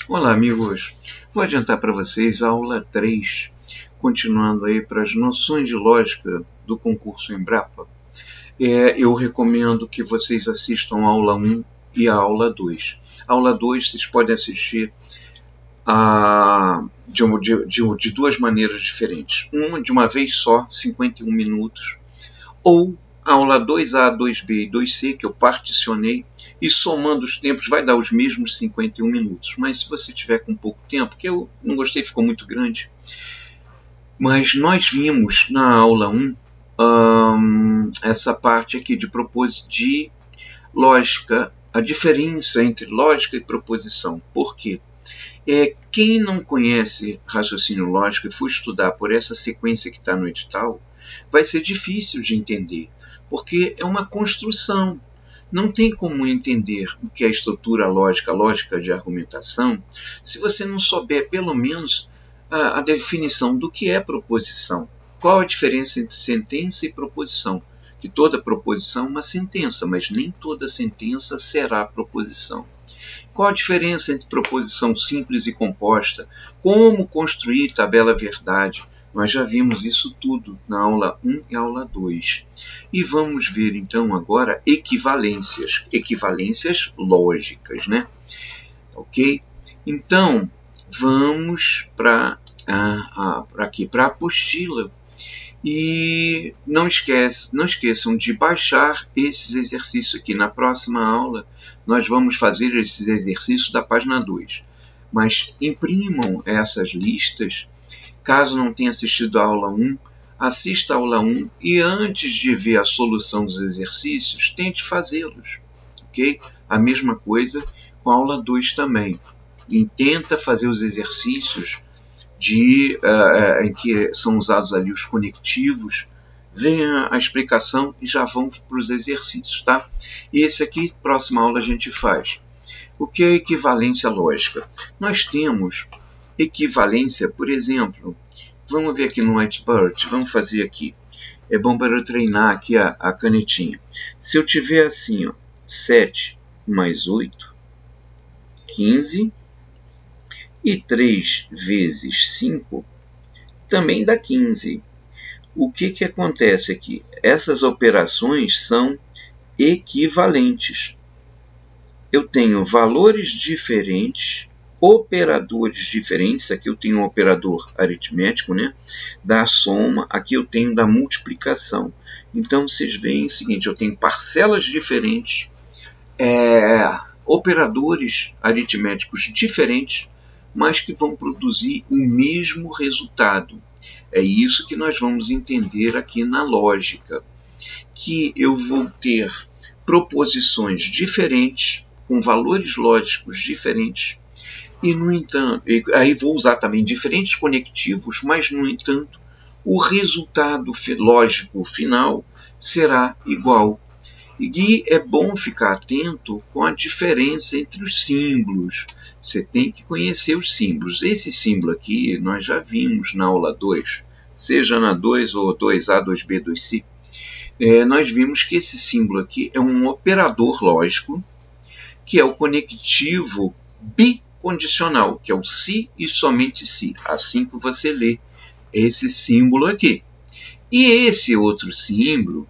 Olá, amigos. Vou adiantar para vocês a aula 3, continuando aí para as noções de lógica do concurso Embrapa. Eu recomendo que vocês assistam a aula 1 e a aula 2. A aula 2 vocês podem assistir de duas maneiras diferentes. Uma de uma vez só, 51 minutos, ou a aula 2A, 2B e 2C, que eu particionei, e somando os tempos vai dar os mesmos 51 minutos. Mas se você tiver com pouco tempo, que eu não gostei, ficou muito grande. Mas nós vimos na aula 1 essa parte aqui de lógica, a diferença entre lógica e proposição. Por quê? Quem não conhece raciocínio lógico e for estudar por essa sequência que está no edital, vai ser difícil de entender, porque é uma construção. Não tem como entender o que é estrutura lógica, lógica de argumentação, se você não souber pelo menos a definição do que é proposição. Qual a diferença entre sentença e proposição? Que toda proposição é uma sentença, mas nem toda sentença será proposição. Qual a diferença entre proposição simples e composta? Como construir tabela verdade? Nós já vimos isso tudo na aula 1 e aula 2. E vamos ver então agora equivalências. Equivalências lógicas, né? Ok? Então, vamos para aqui para a apostila. E não esqueçam de baixar esses exercícios aqui. Na próxima aula, nós vamos fazer esses exercícios da página 2. Mas imprimam essas listas. Caso não tenha assistido a aula 1, assista a aula 1 e antes de ver a solução dos exercícios, tente fazê-los. Okay? A mesma coisa com a aula 2 também. E tenta fazer os exercícios em que são usados ali os conectivos, venha a explicação e já vamos para os exercícios, tá? E esse aqui, próxima aula a gente faz. O que é equivalência lógica? Nós temos equivalência, por exemplo, vamos ver aqui no Whiteboard, vamos fazer aqui. É bom para eu treinar aqui a canetinha. Se eu tiver assim, ó, 7 mais 8, 15, e 3 vezes 5 também dá 15. O que acontece aqui? Essas operações são equivalentes. Eu tenho valores diferentes, operadores diferentes. Aqui eu tenho um operador aritmético, né? Da soma, aqui eu tenho da multiplicação. Então, vocês veem o seguinte, eu tenho parcelas diferentes, operadores aritméticos diferentes, mas que vão produzir o mesmo resultado. É isso que nós vamos entender aqui na lógica, que eu vou ter proposições diferentes, com valores lógicos diferentes, e, no entanto, aí vou usar também diferentes conectivos, mas, no entanto, o resultado lógico final será igual. E é bom ficar atento com a diferença entre os símbolos. Você tem que conhecer os símbolos. Esse símbolo aqui nós já vimos na aula 2, seja na 2 ou 2A, 2B, 2C. Nós vimos que esse símbolo aqui é um operador lógico, que é o conectivo bicondicional, que é o se e somente se, assim que você lê esse símbolo aqui. E esse outro símbolo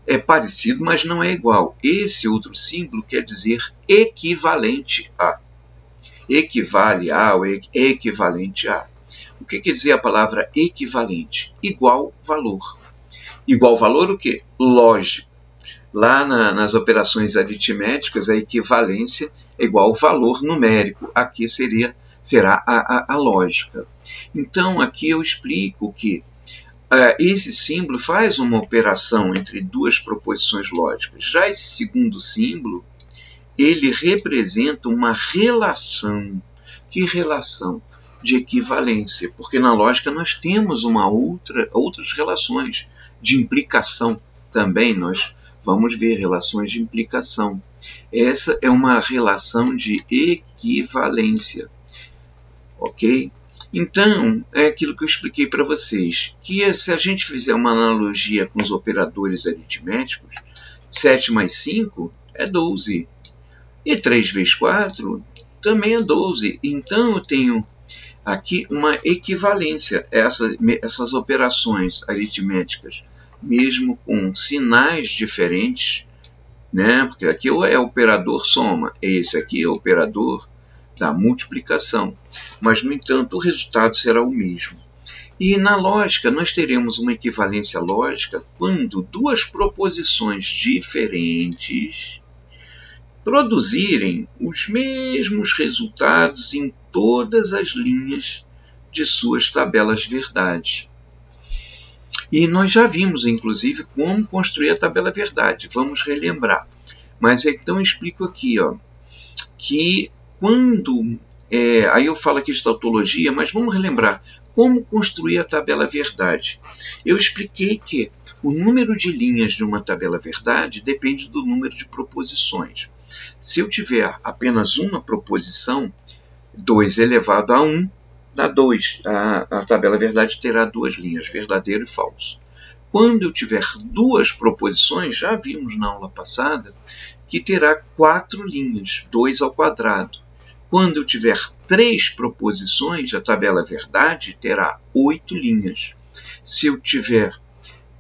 é parecido, mas não é igual. Esse outro símbolo quer dizer equivalente a. Equivale a ou equivalente a. O que quer dizer a palavra equivalente? Igual valor. Igual valor o quê? Lógico. Lá nas operações aritméticas, a equivalência é igual valor numérico. Aqui será a lógica. Então, aqui eu explico que esse símbolo faz uma operação entre duas proposições lógicas. Já esse segundo símbolo, ele representa uma relação. Que relação? De equivalência, porque na lógica nós temos outras relações de implicação também. Nós vamos ver relações de implicação. Essa é uma relação de equivalência, ok? Então, é aquilo que eu expliquei para vocês, que se a gente fizer uma analogia com os operadores aritméticos, 7 mais 5 é 12. E 3 vezes 4 também é 12. Então eu tenho aqui uma equivalência. Essas operações aritméticas, mesmo com sinais diferentes, né? Porque aqui é o operador soma, esse aqui é o operador da multiplicação. Mas, no entanto, o resultado será o mesmo. E na lógica, nós teremos uma equivalência lógica quando duas proposições diferentes produzirem os mesmos resultados em todas as linhas de suas tabelas verdade. E nós já vimos, inclusive, como construir a tabela verdade. Vamos relembrar. Mas então eu explico aqui, ó, que quando... aí eu falo aqui de tautologia, mas vamos relembrar como construir a tabela verdade. Eu expliquei que o número de linhas de uma tabela verdade depende do número de proposições. Se eu tiver apenas uma proposição, 2 elevado a 1 dá 2. A tabela verdade terá duas linhas, verdadeiro e falso. Quando eu tiver duas proposições, já vimos na aula passada, que terá 4 linhas, 2 ao quadrado. Quando eu tiver 3 proposições, a tabela verdade terá 8 linhas. Se eu tiver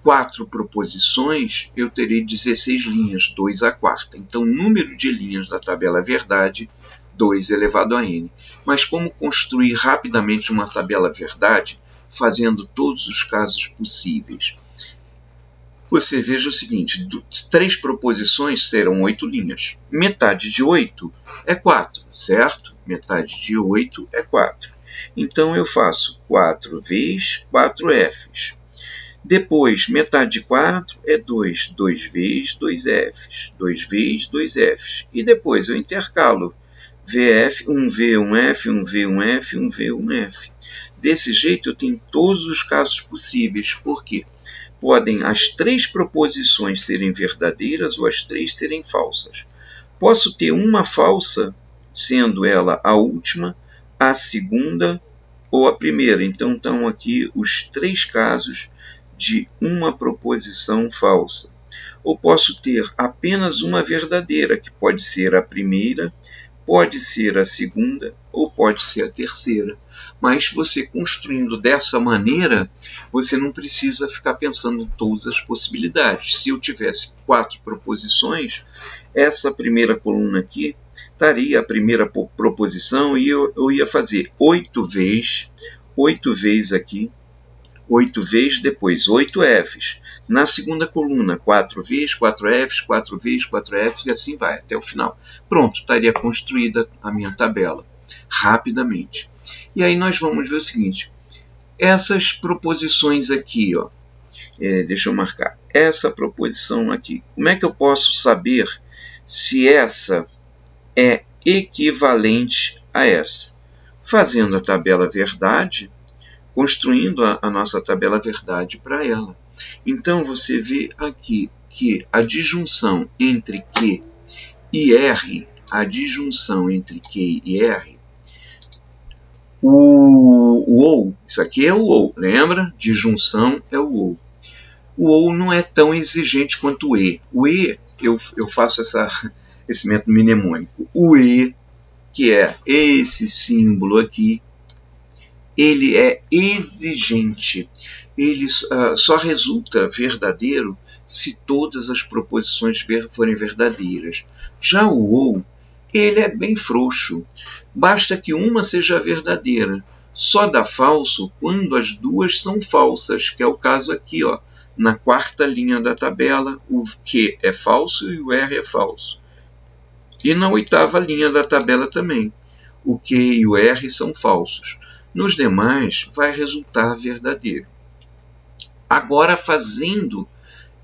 4 proposições, eu terei 16 linhas, 2 à quarta. Então, o número de linhas da tabela verdade, 2 elevado a n. Mas como construir rapidamente uma tabela verdade, fazendo todos os casos possíveis? Você veja o seguinte, 3 proposições serão 8 linhas. Metade de 8 é 4, certo? Metade de 8 é 4. Então, eu faço 4 vezes 4 Fs. Depois, metade de 4 é 2. 2 vezes 2 Fs. 2 vezes 2 Fs. E depois eu intercalo VF, 1V, 1F, 1V, 1F, 1V, 1F. Desse jeito, eu tenho todos os casos possíveis. Por quê? Podem as 3 proposições serem verdadeiras ou as 3 serem falsas. Posso ter uma falsa, sendo ela a última, a segunda ou a primeira. Então, estão aqui os 3 casos de uma proposição falsa. Ou posso ter apenas uma verdadeira, que pode ser a primeira, pode ser a segunda ou pode ser a terceira. Mas você construindo dessa maneira, você não precisa ficar pensando em todas as possibilidades. Se eu tivesse 4 proposições, essa primeira coluna aqui estaria a primeira proposição e eu ia fazer 8 vezes aqui, 8 vezes, depois 8 Fs. Na segunda coluna, 4 vezes, 4 Fs, 4 vezes, 4 Fs, e assim vai, até o final. Pronto, estaria construída a minha tabela, rapidamente. E aí nós vamos ver o seguinte, essas proposições aqui, ó, deixa eu marcar, essa proposição aqui, como é que eu posso saber se essa é equivalente a essa? Fazendo a tabela verdade, construindo a nossa tabela verdade para ela. Então, você vê aqui que a disjunção entre Q e R, o OU, isso aqui é o OU, lembra? Disjunção é o OU. O OU não é tão exigente quanto o E. O E, eu faço esse método mnemônico. O E, que é esse símbolo aqui, ele é exigente. Ele só resulta verdadeiro se todas as proposições forem verdadeiras. Já o OU, ele é bem frouxo. Basta que uma seja verdadeira. Só dá falso quando as duas são falsas, que é o caso aqui, ó, na quarta linha da tabela, o Q é falso e o R é falso. E na oitava linha da tabela também, o Q e o R são falsos. Nos demais, vai resultar verdadeiro. Agora, fazendo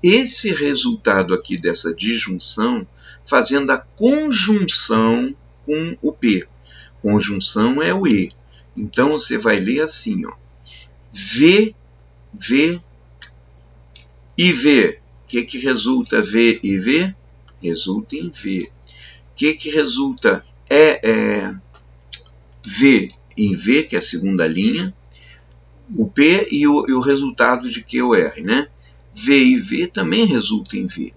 esse resultado aqui dessa disjunção, fazendo a conjunção com o P. Conjunção é o E. Então, você vai ler assim, ó, V, V e V. O que resulta V e V? Resulta em V. O que resulta V em V, que é a segunda linha, o P e o resultado de Q ou R, né? V e V também resulta em V.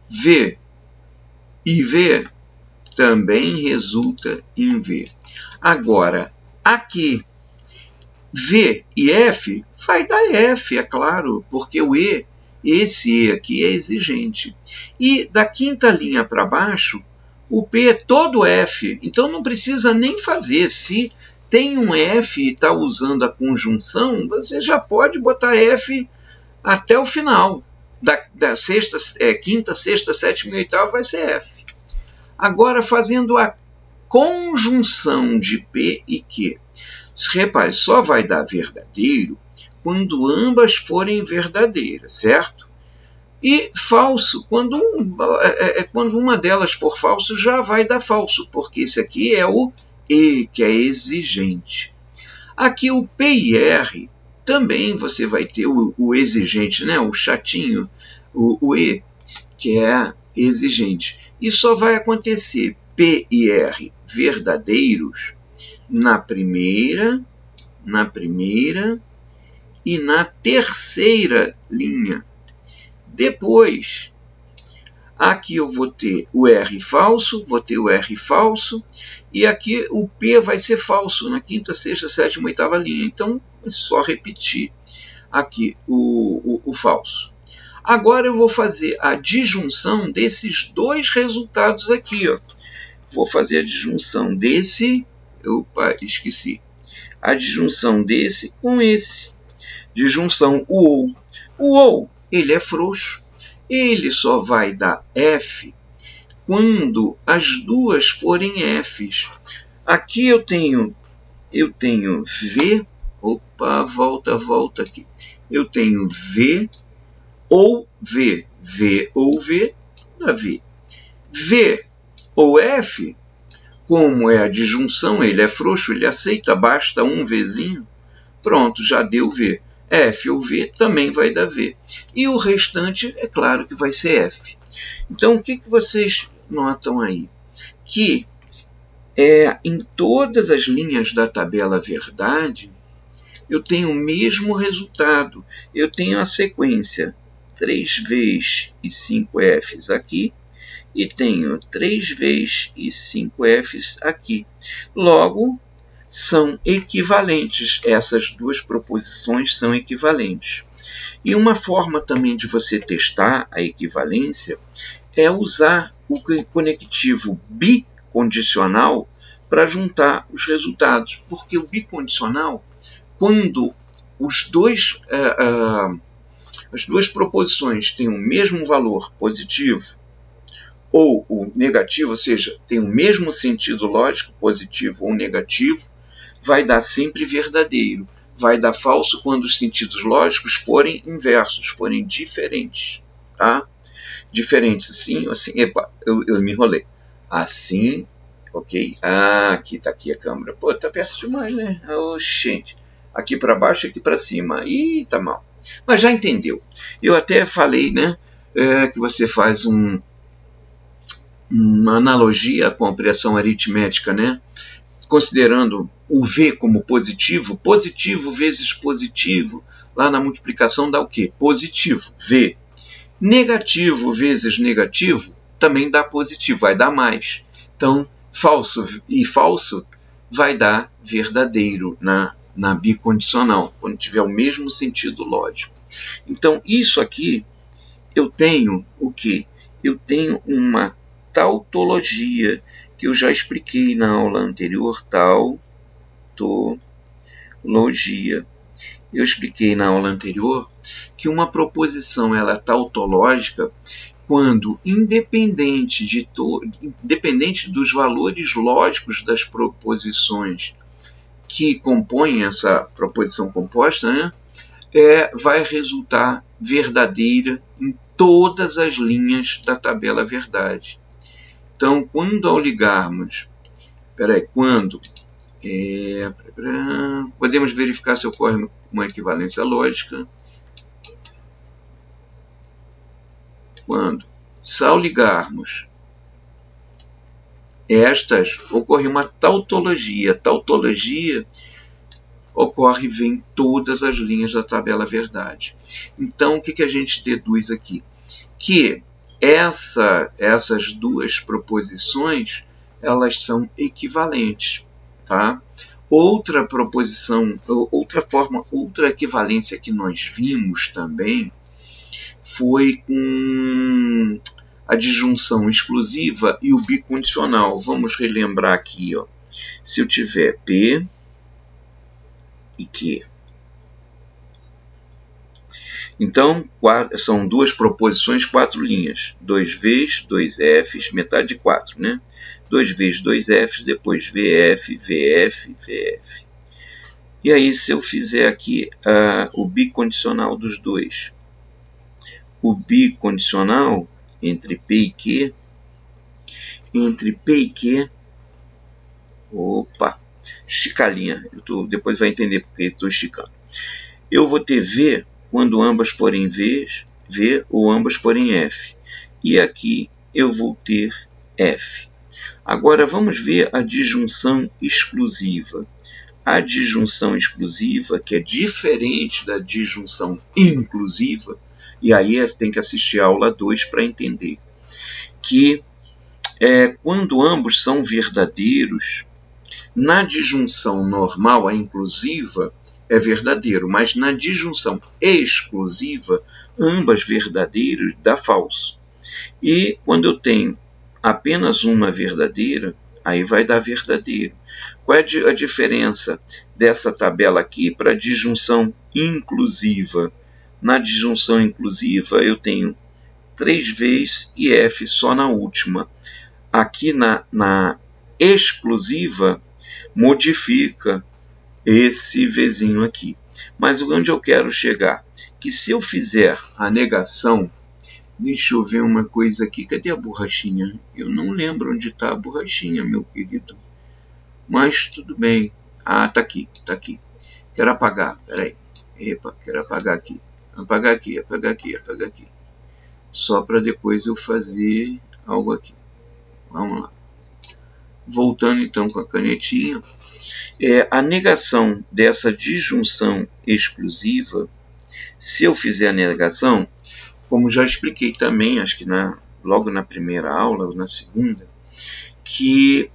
V e V também resulta em V. Agora, aqui, V e F vai dar F, é claro, porque o E, esse E aqui é exigente. E da quinta linha para baixo, o P é todo F, então não precisa nem fazer. Se tem um F e está usando a conjunção, você já pode botar F até o final. Da sexta, quinta, sexta, sétima e oitava vai ser F. Agora, fazendo a conjunção de P e Q. Repare, só vai dar verdadeiro quando ambas forem verdadeiras, certo? E falso, quando uma delas for falso, já vai dar falso, porque esse aqui é o E, que é exigente. Aqui o P e R, também você vai ter o exigente, né? O chatinho, o E, que é exigente. E só vai acontecer P e R verdadeiros na primeira e na terceira linha. Depois, aqui eu vou ter o R falso, e aqui o P vai ser falso na quinta, sexta, sétima, oitava linha. Então, é só repetir aqui o falso. Agora eu vou fazer a disjunção desses dois resultados aqui. Ó. Vou fazer a disjunção desse... Opa, esqueci. A disjunção desse com esse. Disjunção o OU. O OU, ele é frouxo. Ele só vai dar F quando as duas forem Fs. Aqui eu tenho V. Opa, volta aqui. Eu tenho V ou V. V ou V dá V. V ou F, como é a disjunção, ele é frouxo, ele aceita, basta um Vzinho, pronto, já deu V. F ou V também vai dar V. E o restante, é claro que vai ser F. Então, o que vocês notam aí? Que em todas as linhas da tabela verdade, eu tenho o mesmo resultado. Eu tenho a sequência 3Vs e 5Fs aqui, e tenho 3Vs e 5Fs aqui. Logo, são equivalentes. Essas duas proposições são equivalentes. E uma forma também de você testar a equivalência é usar o conectivo bicondicional para juntar os resultados. Porque o bicondicional, quando as duas proposições têm o mesmo valor positivo ou o negativo, ou seja, tem o mesmo sentido lógico, positivo ou negativo, vai dar sempre verdadeiro. Vai dar falso quando os sentidos lógicos forem inversos, forem diferentes. Tá? Diferentes assim, assim. Epa, eu me enrolei. Assim, ok? Ah, aqui tá aqui a câmera. Pô, tá perto demais, né? Oh, gente. Aqui para baixo, aqui para cima. Ih, tá mal. Mas já entendeu. Eu até falei, né? Que você faz uma analogia com a operação aritmética, né? Considerando o V como positivo, positivo vezes positivo, lá na multiplicação dá o quê? Positivo, V. Negativo vezes negativo também dá positivo, vai dar mais. Então, falso e falso vai dar verdadeiro na bicondicional, quando tiver o mesmo sentido lógico. Então, isso aqui, eu tenho o quê? Eu tenho uma tautologia, que eu já expliquei na aula anterior, tautologia. Eu expliquei na aula anterior que uma proposição ela é tautológica quando, independente dos valores lógicos das proposições que compõem essa proposição composta, né, vai resultar verdadeira em todas as linhas da tabela verdade. Então, quando ao ligarmos, podemos verificar se ocorre uma equivalência lógica. Se ao ligarmos estas, ocorre uma tautologia. Tautologia ocorre em todas as linhas da tabela verdade. Então, o que a gente deduz aqui? Que essas duas proposições elas são equivalentes, tá? Outra proposição, outra forma, outra equivalência que nós vimos também foi com a disjunção exclusiva e o bicondicional. Vamos relembrar aqui, ó. Se eu tiver P e Q. Então, são duas proposições, 4 linhas. 2Vs, 2Fs, metade de 4, né? 2Vs, 2Fs, depois VF, VF, VF. E aí, se eu fizer aqui o bicondicional dos dois, o bicondicional entre P e Q, opa, estica a linha, depois vai entender porque estou esticando. Eu vou ter V quando ambas forem V ou ambas forem F. E aqui eu vou ter F. Agora vamos ver a disjunção exclusiva. A disjunção exclusiva, que é diferente da disjunção inclusiva, e aí você tem que assistir a aula 2 para entender, que quando ambos são verdadeiros, na disjunção normal, a inclusiva, é verdadeiro, mas na disjunção exclusiva, ambas verdadeiras dá falso. E quando eu tenho apenas uma verdadeira, aí vai dar verdadeiro. Qual é a diferença dessa tabela aqui para a disjunção inclusiva? Na disjunção inclusiva eu tenho 3 vezes e F só na última. Aqui na exclusiva modifica esse Vzinho aqui. Mas onde eu quero chegar? Que se eu fizer a negação, deixa eu ver uma coisa aqui, cadê a borrachinha? Eu não lembro onde está a borrachinha, meu querido. Mas tudo bem. Ah, tá aqui, tá aqui. Quero apagar, peraí. Epa, quero apagar aqui. Apagar aqui, apagar aqui, apagar aqui. Só para depois eu fazer algo aqui. Vamos lá. Voltando então com a canetinha. A negação dessa disjunção exclusiva, se eu fizer a negação, como já expliquei também, acho que logo na primeira aula ou na segunda, que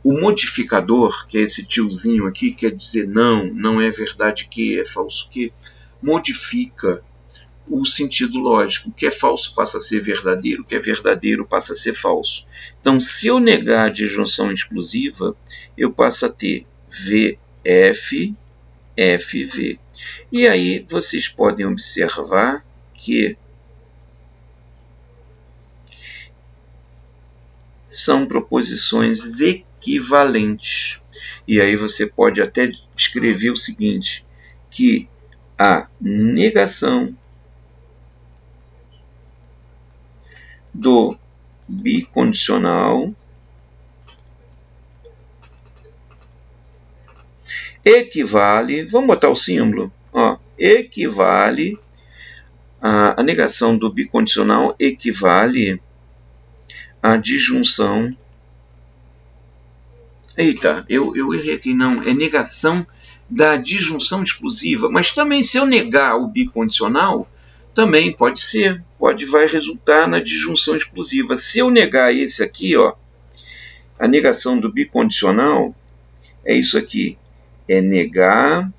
o modificador, que é esse tiozinho aqui, quer dizer não é verdade que, é falso que, modifica o sentido lógico. O que é falso passa a ser verdadeiro, o que é verdadeiro passa a ser falso. Então, se eu negar a disjunção exclusiva, eu passo a ter VF, FV. E aí vocês podem observar que são proposições equivalentes. E aí você pode até escrever o seguinte, que a negação do bicondicional equivale, vamos botar o símbolo, equivale, a negação do bicondicional equivale à disjunção. Eita, eu errei aqui, não, é negação da disjunção exclusiva, mas também se eu negar o bicondicional, também pode ser, vai resultar na disjunção exclusiva. Se eu negar esse aqui, a negação do bicondicional é isso aqui, é negar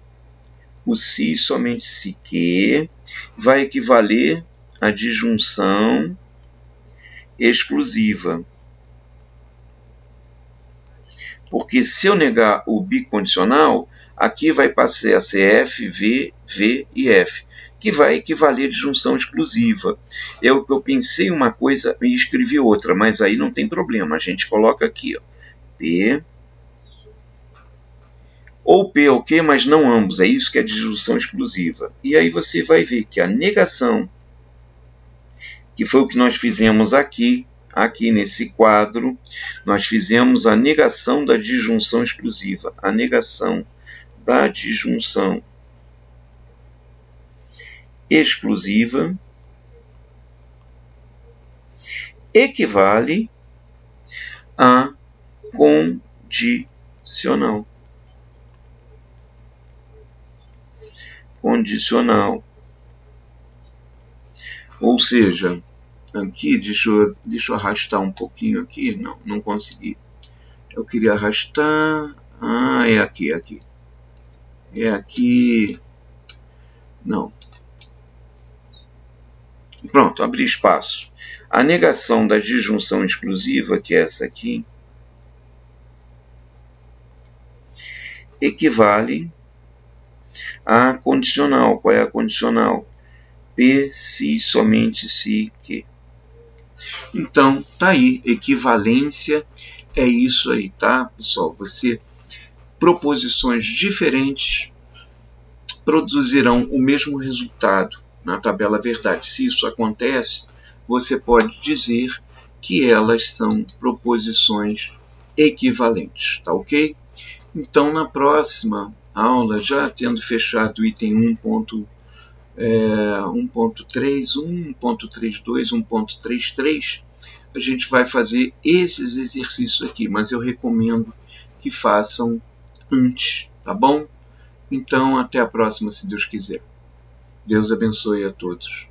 o se somente se que, vai equivaler à disjunção exclusiva. Porque se eu negar o bicondicional, aqui vai passar a ser F, V, V e F, que vai equivaler à disjunção exclusiva. Eu pensei uma coisa e escrevi outra, mas aí não tem problema, a gente coloca aqui, P, ou P ou Q, mas não ambos, é isso que é disjunção exclusiva. E aí você vai ver que a negação, que foi o que nós fizemos aqui nesse quadro, nós fizemos a negação da disjunção exclusiva. A negação da disjunção exclusiva equivale a condicional. Condicional. Ou seja, aqui, deixa eu arrastar um pouquinho aqui, não consegui. Eu queria arrastar. Ah, é aqui, aqui. É aqui. Não. Pronto, abri espaço. A negação da disjunção exclusiva, que é essa aqui, equivale à condicional. Qual é a condicional? P, se, somente se, que. Então, tá aí, equivalência é isso aí, tá, pessoal? Proposições diferentes produzirão o mesmo resultado na tabela verdade. Se isso acontece, você pode dizer que elas são proposições equivalentes, tá ok? Então, na próxima aula, já tendo fechado o item 1.3, 1.32, 1.33, a gente vai fazer esses exercícios aqui, mas eu recomendo que façam antes, tá bom? Então, até a próxima, se Deus quiser. Deus abençoe a todos.